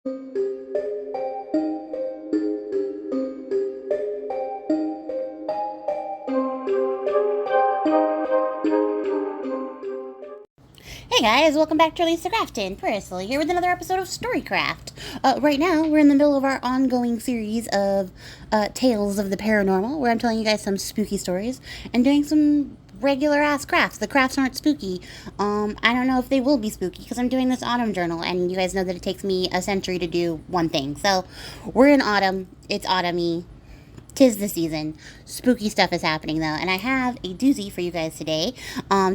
Hey guys, welcome back to releasethecraftin. Priscilla here with another episode of Storycraft. Right now, we're in the middle of our ongoing series of Tales of the Paranormal, where I'm telling you guys some spooky stories and doing some regular ass crafts. The crafts aren't spooky. I don't know if they will be spooky because I'm doing this autumn journal, and you guys know that it takes me a century to do one thing. So, we're in autumn. It's autumny. 'Tis the season. Spooky stuff is happening though, and I have a doozy for you guys today.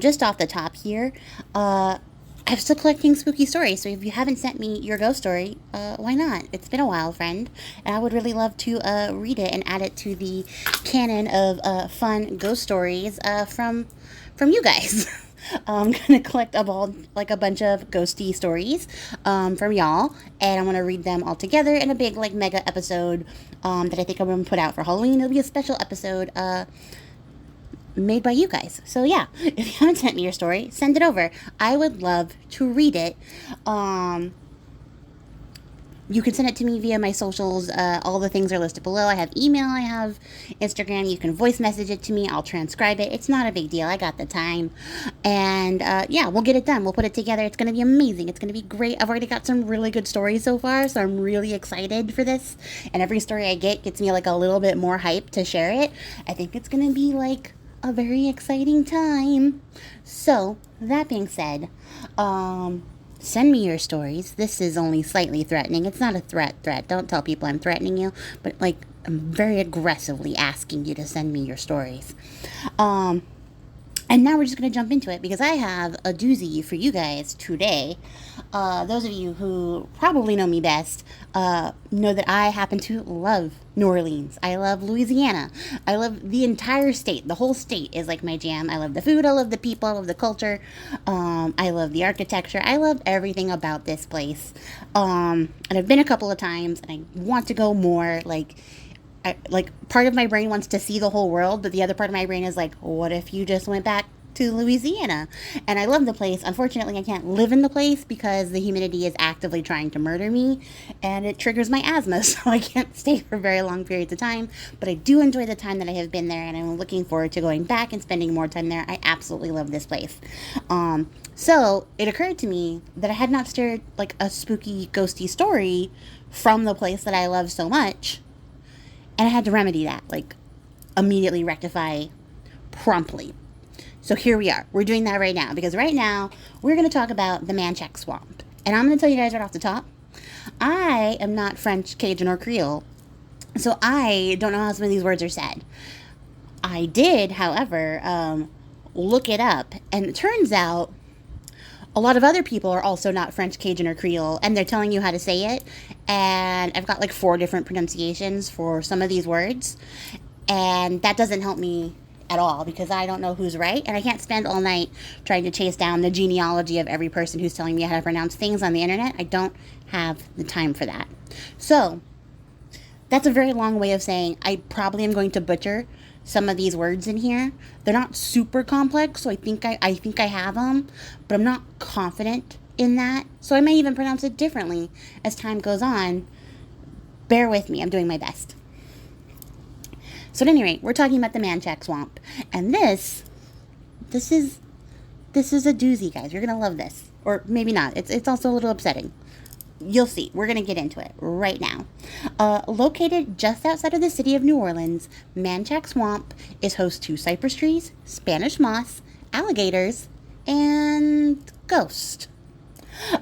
Just off the top here, I'm still collecting spooky stories, so if you haven't sent me your ghost story, why not? It's been a while, friend, and I would really love to read it and add it to the canon of fun ghost stories from you guys. I'm gonna collect a bunch of ghosty stories from y'all, and I'm gonna read them all together in a big mega episode that I think I'm gonna put out for Halloween. It'll be a special episode made by you guys. So yeah, if you haven't sent me your story, send it over. I would love to read it. You can send it to me via my socials. All the things are listed below. I have email, I have Instagram. You can voice message it to me. I'll transcribe it. It's not a big deal. I got the time. And yeah, we'll get it done. We'll put it together. It's going to be amazing. It's going to be great. I've already got some really good stories so far, so I'm really excited for this. And every story I get gets me a little bit more hype to share it. I think it's going to be a very exciting time. So, that being said, send me your stories. This is only slightly threatening. It's not a threat. Don't tell people I'm threatening you, but I'm very aggressively asking you to send me your stories. And now we're just going to jump into it because I have a doozy for you guys today. Those of you who probably know me best know that I happen to love New Orleans. I love Louisiana. I love the entire state. The whole state is my jam. I love the food. I love the people. I love the culture. I love the architecture. I love everything about this place. And I've been a couple of times, and I want to go more. Part of my brain wants to see the whole world, but the other part of my brain is what if you just went back to Louisiana? And I love the place. Unfortunately, I can't live in the place because the humidity is actively trying to murder me, and it triggers my asthma, so I can't stay for very long periods of time. But I do enjoy the time that I have been there, and I'm looking forward to going back and spending more time there. I absolutely love this place. So it occurred to me that I had not shared a spooky, ghosty story from the place that I love so much. And I had to remedy that, immediately rectify promptly. So here we are. We're doing that right now. Because right now, we're going to talk about the Manchac Swamp. And I'm going to tell you guys right off the top, I am not French, Cajun, or Creole. So I don't know how some of these words are said. I did, however, look it up. And it turns out a lot of other people are also not French, Cajun, or Creole, and they're telling you how to say it. And I've got 4 different pronunciations for some of these words. And that doesn't help me at all because I don't know who's right. And I can't spend all night trying to chase down the genealogy of every person who's telling me how to pronounce things on the internet. I don't have the time for that. So that's a very long way of saying I probably am going to butcher some of these words in here. They're not super complex, so I think I have them, but I'm not confident in that. So I may even pronounce it differently as time goes on. Bear with me. I'm doing my best. So at any rate, we're talking about the Manchac Swamp, and this is a doozy, guys. You're gonna love this, or maybe not. It's also a little upsetting. You'll see. We're going to get into it right now. Located just outside of the city of New Orleans, Manchac Swamp is host to cypress trees, Spanish moss, alligators, and ghosts.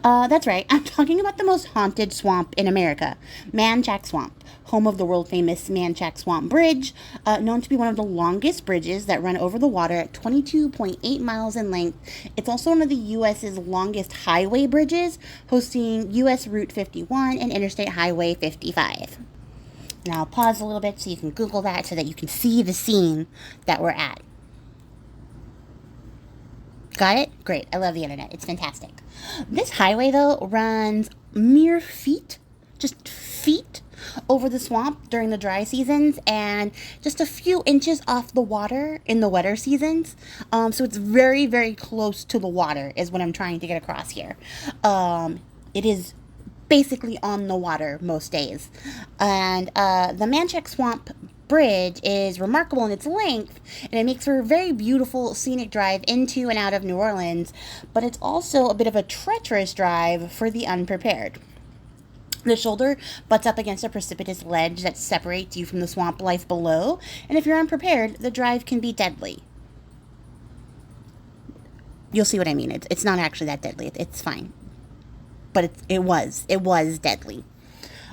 That's right. I'm talking about the most haunted swamp in America, Manchac Swamp, home of the world-famous Manchac Swamp Bridge, known to be one of the longest bridges that run over the water at 22.8 miles in length. It's also one of the U.S.'s longest highway bridges, hosting U.S. Route 51 and Interstate Highway 55. Now, I'll pause a little bit so you can Google that so that you can see the scene that we're at. Got it? Great. I love the internet. It's fantastic. This highway, though, runs mere feet, just feet, over the swamp during the dry seasons and just a few inches off the water in the wetter seasons. So it's very, very close to the water is what I'm trying to get across here. It is basically on the water most days. And the Manchac Swamp Bridge is remarkable in its length, and it makes for a very beautiful scenic drive into and out of New Orleans, but it's also a bit of a treacherous drive for the unprepared. The shoulder butts up against a precipitous ledge that separates you from the swamp life below, and if you're unprepared, the drive can be deadly. You'll see what I mean. It's not actually that deadly. It's fine. But it was deadly.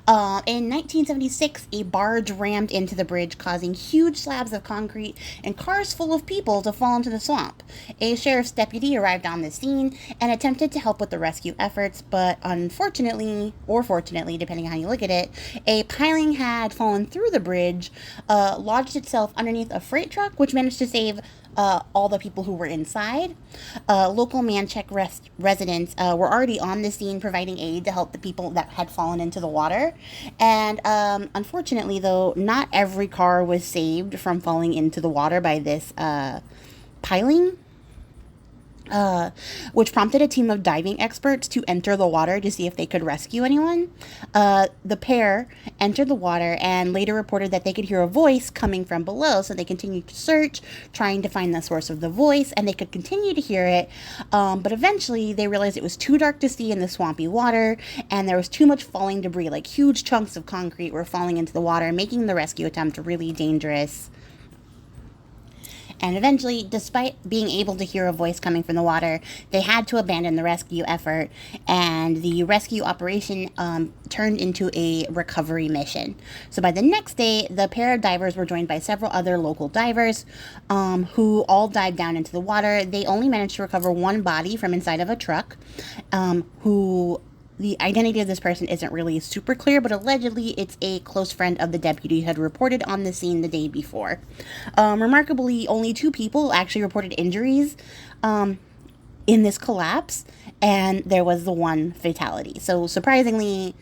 In 1976, a barge rammed into the bridge, causing huge slabs of concrete and cars full of people to fall into the swamp. A sheriff's deputy arrived on the scene and attempted to help with the rescue efforts, but unfortunately, or fortunately, depending on how you look at it, a piling had fallen through the bridge, lodged itself underneath a freight truck, which managed to save all the people who were inside. Local Manchac residents were already on the scene providing aid to help the people that had fallen into the water. And unfortunately, though, not every car was saved from falling into the water by this piling. Which prompted a team of diving experts to enter the water to see if they could rescue anyone. The pair entered the water and later reported that they could hear a voice coming from below, so they continued to search, trying to find the source of the voice, and they could continue to hear it, but eventually they realized it was too dark to see in the swampy water, and there was too much falling debris, like huge chunks of concrete were falling into the water, making the rescue attempt really dangerous. And eventually, despite being able to hear a voice coming from the water, they had to abandon the rescue effort, and the rescue operation turned into a recovery mission. So by the next day, the pair of divers were joined by several other local divers who all dived down into the water. They only managed to recover one body from inside of a truck, who... The identity of this person isn't really super clear, but allegedly it's a close friend of the deputy who had reported on the scene the day before. Remarkably, only 2 people actually reported injuries in this collapse, and there was the one fatality. So surprisingly,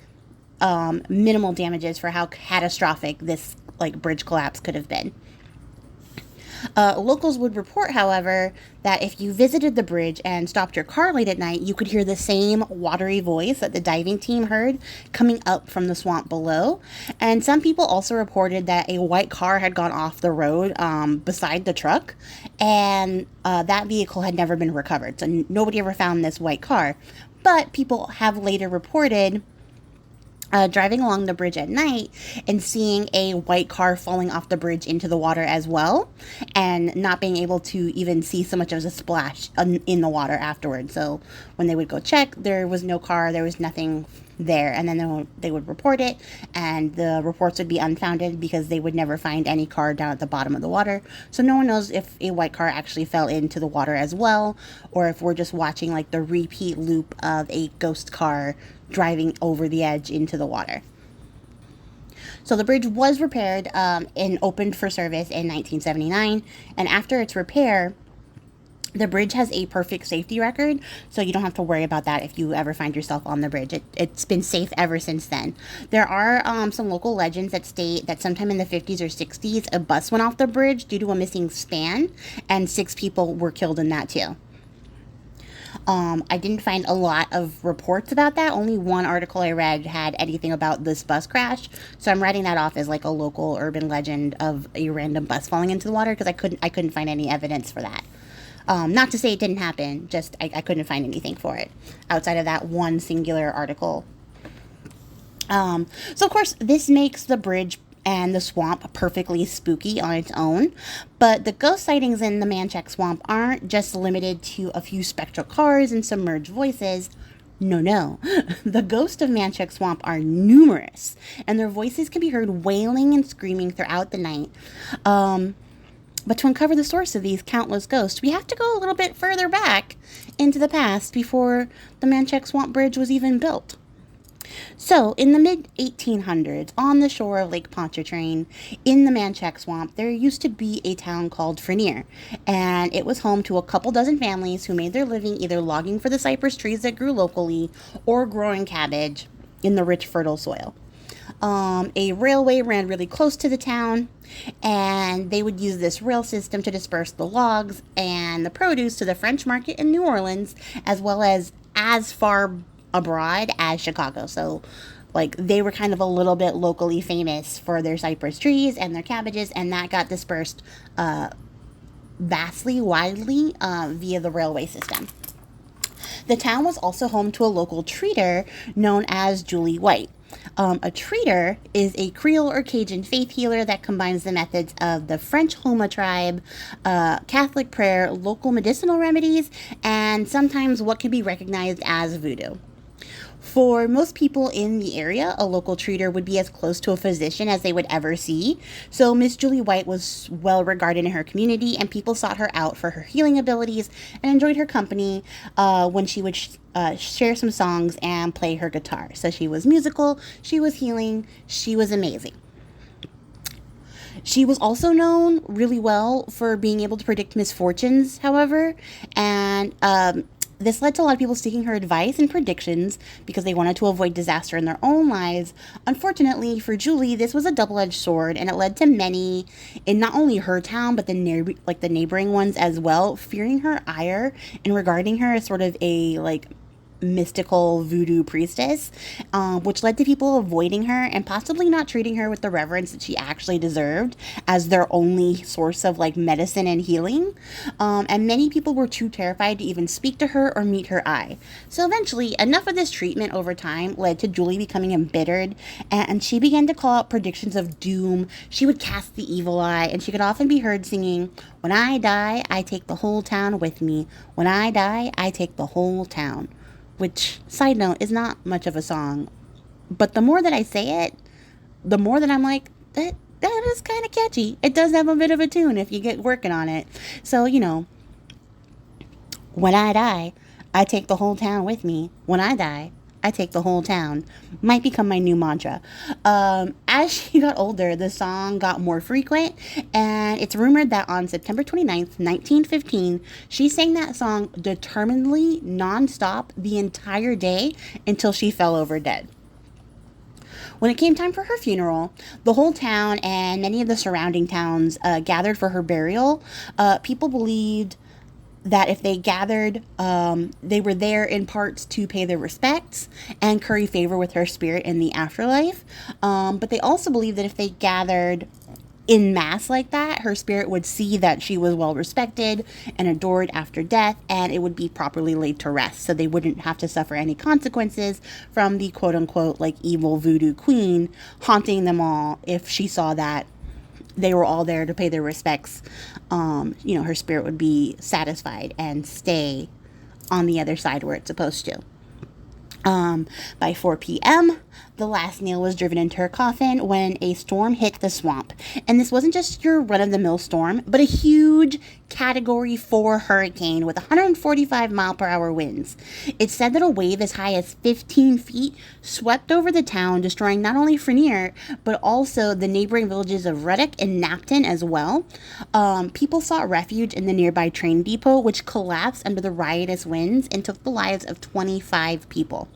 minimal damages for how catastrophic this bridge collapse could have been. Locals would report, however, that if you visited the bridge and stopped your car late at night, you could hear the same watery voice that the diving team heard coming up from the swamp below. And some people also reported that a white car had gone off the road beside the truck, and that vehicle had never been recovered. So nobody ever found this white car. But people have later reported driving along the bridge at night and seeing a white car falling off the bridge into the water as well, and not being able to even see so much as a splash in the water afterwards. So when they would go check, there was no car, there was nothing there, and then they would report it, and the reports would be unfounded because they would never find any car down at the bottom of the water. So no one knows if a white car actually fell into the water as well, or if we're just watching the repeat loop of a ghost car driving over the edge into the water. So the bridge was repaired and opened for service in 1979, and after its repair, the bridge has a perfect safety record, so you don't have to worry about that if you ever find yourself on the bridge. It's been safe ever since then. There are some local legends that state that sometime in the 50s or 60s, a bus went off the bridge due to a missing span, and 6 people were killed in that too. I didn't find a lot of reports about that. Only one article I read had anything about this bus crash, so I'm writing that off as a local urban legend of a random bus falling into the water, because I couldn't find any evidence for that. Not to say it didn't happen, just I couldn't find anything for it outside of that one singular article. So of course this makes the bridge and the swamp perfectly spooky on its own, but the ghost sightings in the Manchac Swamp aren't just limited to a few spectral cars and submerged voices. No. The ghosts of Manchac Swamp are numerous, and their voices can be heard wailing and screaming throughout the night. But to uncover the source of these countless ghosts, we have to go a little bit further back into the past before the Manchac Swamp Bridge was even built. So, in the mid-1800s, on the shore of Lake Pontchartrain, in the Manchac Swamp, there used to be a town called Frenier, and it was home to a couple dozen families who made their living either logging for the cypress trees that grew locally or growing cabbage in the rich, fertile soil. A railway ran really close to the town, and they would use this rail system to disperse the logs and the produce to the French market in New Orleans, as well as far abroad as Chicago. So, like, they were kind of a little bit locally famous for their cypress trees and their cabbages, and that got dispersed vastly, widely via the railway system. The town was also home to a local treater known as Julie White. A treater is a Creole or Cajun faith healer that combines the methods of the French Homa tribe, Catholic prayer, local medicinal remedies, and sometimes what can be recognized as voodoo. For most people in the area, a local treater would be as close to a physician as they would ever see. So Miss Julie White was well regarded in her community, and people sought her out for her healing abilities and enjoyed her company when she would share some songs and play her guitar. So she was musical, she was healing, she was amazing. She was also known really well for being able to predict misfortunes, however, and this led to a lot of people seeking her advice and predictions because they wanted to avoid disaster in their own lives. Unfortunately for Julie, this was a double-edged sword, and it led to many in not only her town but the neighboring ones as well, fearing her ire and regarding her as sort of a mystical voodoo priestess, which led to people avoiding her and possibly not treating her with the reverence that she actually deserved as their only source of medicine and healing. And many people were too terrified to even speak to her or meet her eye. So eventually, enough of this treatment over time led to Julie becoming embittered, and she began to call out predictions of doom. She would cast the evil eye, and she could often be heard singing, "When I die, I take the whole town with me. When I die, I take the whole town." Which, side note, is not much of a song. But the more that I say it, the more that I'm like, that is kind of catchy. It does have a bit of a tune if you get working on it. So, when I die, I take the whole town with me. When I die, I take the whole town. Might become my new mantra. As she got older, the song got more frequent, and it's rumored that on September 29th, 1915, she sang that song determinedly, nonstop, the entire day until she fell over dead. When it came time for her funeral, the whole town and many of the surrounding towns gathered for her burial. People believed that if they gathered, they were there in parts to pay their respects and curry favor with her spirit in the afterlife. But they also believed that if they gathered in mass like that, her spirit would see that she was well respected and adored after death, and it would be properly laid to rest, so they wouldn't have to suffer any consequences from the quote-unquote evil voodoo queen haunting them all if she saw that they were all there to pay their respects. Her spirit would be satisfied and stay on the other side where it's supposed to. By 4 p.m., the last nail was driven into her coffin when a storm hit the swamp. And this wasn't just your run-of-the-mill storm, but a huge Category 4 hurricane with 145-mile-per-hour winds. It's said that a wave as high as 15 feet swept over the town, destroying not only Frenier, but also the neighboring villages of Ruddock and Napton as well. People sought refuge in the nearby train depot, which collapsed under the riotous winds and took the lives of 25 people.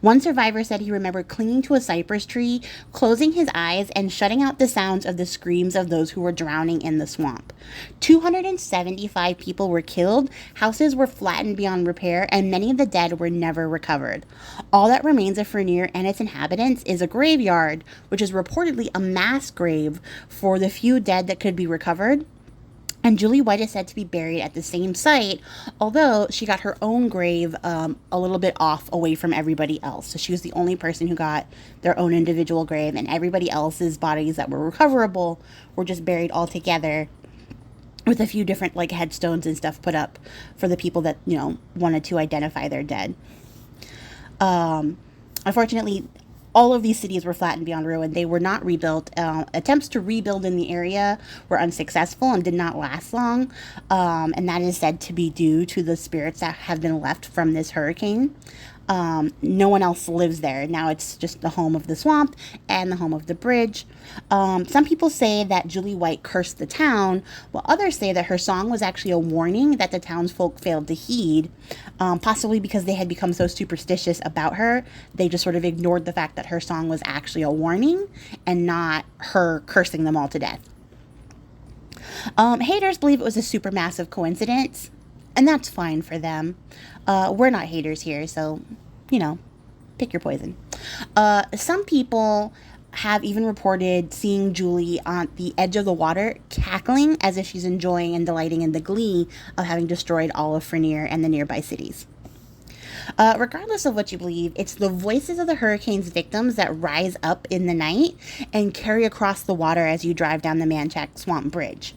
One survivor said he remembered clinging to a cypress tree, closing his eyes, and shutting out the sounds of the screams of those who were drowning in the swamp. 275 people were killed, houses were flattened beyond repair, and many of the dead were never recovered. All that remains of Frenier and its inhabitants is a graveyard, which is reportedly a mass grave for the few dead that could be recovered. And Julie White is said to be buried at the same site, although she got her own grave a little bit off away from everybody else. So she was the only person who got their own individual grave, and everybody else's bodies that were recoverable were just buried all together with a few different headstones and stuff put up for the people that, wanted to identify their dead. Unfortunately, all of these cities were flattened beyond ruin. They were not rebuilt. Attempts to rebuild in the area were unsuccessful and did not last long. And that is said to be due to the spirits that have been left from this hurricane. No one else lives there. Now it's just the home of the swamp and the home of the bridge. Some people say that Julie White cursed the town, while others say that her song was actually a warning that the townsfolk failed to heed, possibly because they had become so superstitious about her. They just sort of ignored the fact that her song was actually a warning and not her cursing them all to death. Haters believe it was a supermassive coincidence, and that's fine for them. We're not haters here, so, pick your poison. Some people have even reported seeing Julie on the edge of the water, cackling as if she's enjoying and delighting in the glee of having destroyed all of Frenier and the nearby cities. Regardless of what you believe, it's the voices of the hurricane's victims that rise up in the night and carry across the water as you drive down the Manchac Swamp Bridge.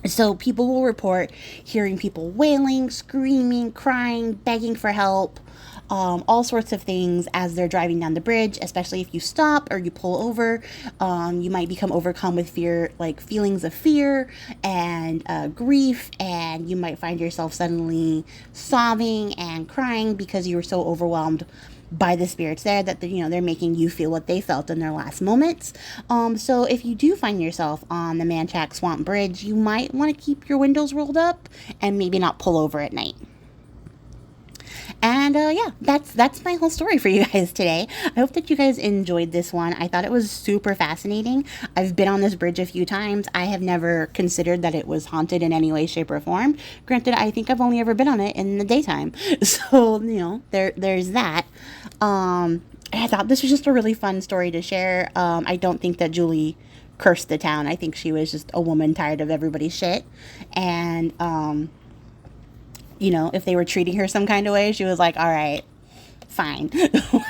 So people will report hearing people wailing, screaming, crying, begging for help, all sorts of things as they're driving down the bridge, especially if you stop or you pull over. You might become overcome with fear, like feelings of fear and grief, and you might find yourself suddenly sobbing and crying because you were so overwhelmed by the spirits there that they're making you feel what they felt in their last moments. So if you do find yourself on the Manchac Swamp Bridge, you might want to keep your windows rolled up and maybe not pull over at night. And yeah, that's my whole story for you guys today. I hope that you guys enjoyed this one. I thought it was super fascinating. I've been on this bridge a few times. I have never considered that it was haunted in any way, shape, or form. Granted, I think I've only ever been on it in the daytime. So, there's that. I thought this was just a really fun story to share. I don't think that Julie cursed the town. I think she was just a woman tired of everybody's shit. And, if they were treating her some kind of way, she was like, all right, fine.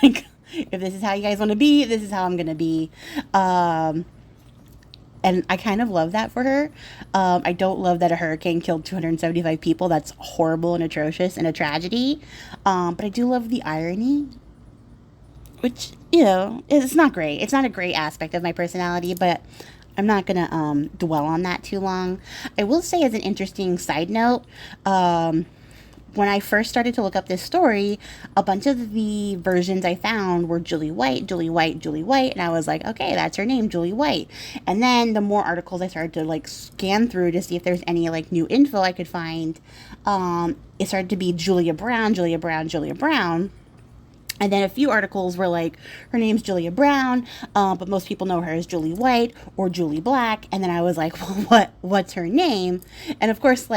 Like, if this is how you guys want to be, this is how I'm going to be. And I kind of love that for her. I don't love that a hurricane killed 275 people. That's horrible and atrocious and a tragedy. But I do love the irony, which, it's not great. It's not a great aspect of my personality, but I'm not going to dwell on that too long. I will say, as an interesting side note, when I first started to look up this story, a bunch of the versions I found were Julie White, Julie White, Julie White, and I was like, okay, that's her name, Julie White. And then the more articles I started to scan through to see if there's any new info I could find, it started to be Julia Brown, Julia Brown, Julia Brown. And then a few articles were like, her name's Julia Brown, but most people know her as Julie White or Julie Black. And then I was like, well, what's her name? And of course,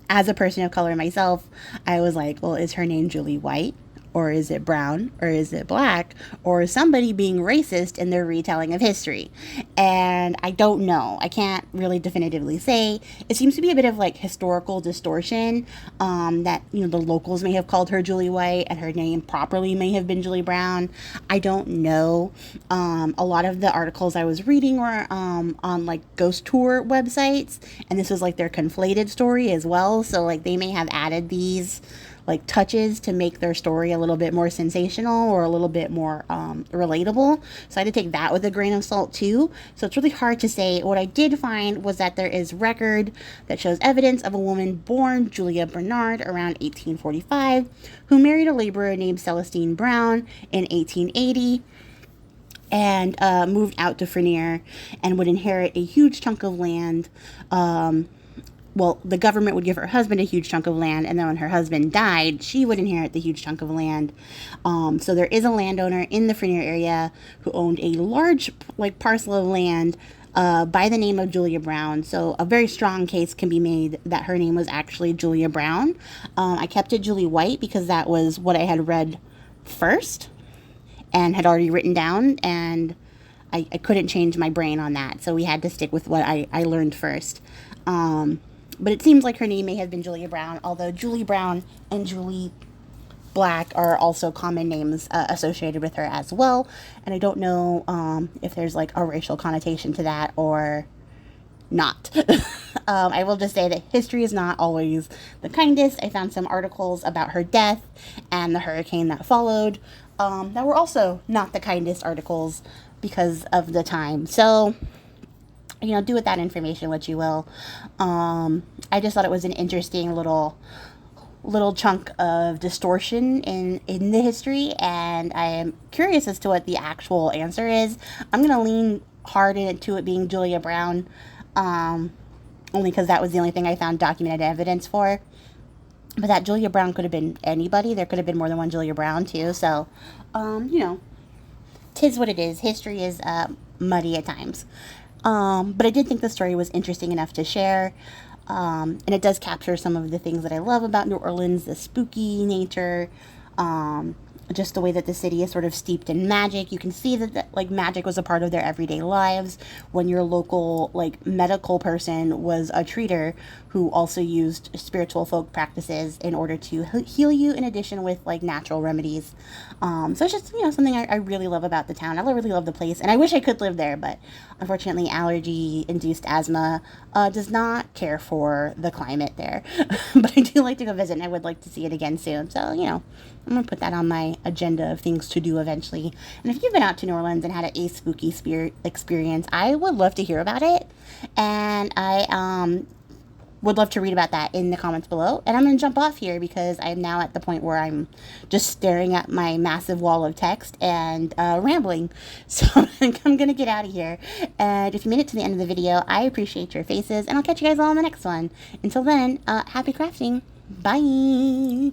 as a person of color myself, I was like, well, is her name Julie White? Or is it Brown? Or is it Black? Or is somebody being racist in their retelling of history? And I don't know. I can't really definitively say. It seems to be a bit of historical distortion, that, the locals may have called her Julie White and her name properly may have been Julie Brown. I don't know. A lot of the articles I was reading were on ghost tour websites, and this was their conflated story as well. So they may have added these touches to make their story a little bit more sensational or a little bit more relatable. So I had to take that with a grain of salt too. So it's really hard to say. What I did find was that there is record that shows evidence of a woman born Julia Bernard around 1845 who married a laborer named Celestine Brown in 1880 and moved out to Frenier and would inherit a huge chunk of land. Well, the government would give her husband a huge chunk of land, and then when her husband died, she would inherit the huge chunk of land. So there is a landowner in the Frenier area who owned a large parcel of land by the name of Julia Brown. So a very strong case can be made that her name was actually Julia Brown. I kept it Julie White because that was what I had read first and had already written down, and I couldn't change my brain on that. So we had to stick with what I learned first. But it seems like her name may have been Julia Brown, although Julie Brown and Julie Black are also common names associated with her as well. And I don't know if there's a racial connotation to that or not. I will just say that history is not always the kindest. I found some articles about her death and the hurricane that followed that were also not the kindest articles because of the time. So do with that information what you will. I just thought it was an interesting little chunk of distortion in the history, and I am curious as to what the actual answer is. I'm going to lean hard into it being Julia Brown, only because that was the only thing I found documented evidence for. But that Julia Brown could have been anybody. There could have been more than one Julia Brown, too. So, tis what it is. History is muddy at times. But I did think the story was interesting enough to share. And it does capture some of the things that I love about New Orleans, the spooky nature, just the way that the city is sort of steeped in magic. You can see that like magic was a part of their everyday lives. When your local like medical person was a treater who also used spiritual folk practices in order to heal you, in addition with like natural remedies. So it's just, you know, something I really love about the town. I really love the place, and I wish I could live there, but unfortunately allergy induced asthma does not care for the climate there. But I do like to go visit, and I would like to see it again soon. So, you know, I'm going to put that on my agenda of things to do eventually. And if you've been out to New Orleans and had a spooky spirit experience, I would love to hear about it. And I would love to read about that in the comments below. And I'm going to jump off here because I'm now at the point where I'm just staring at my massive wall of text and rambling. So I'm going to get out of here. And if you made it to the end of the video, I appreciate your faces. And I'll catch you guys all in the next one. Until then, happy crafting. Bye.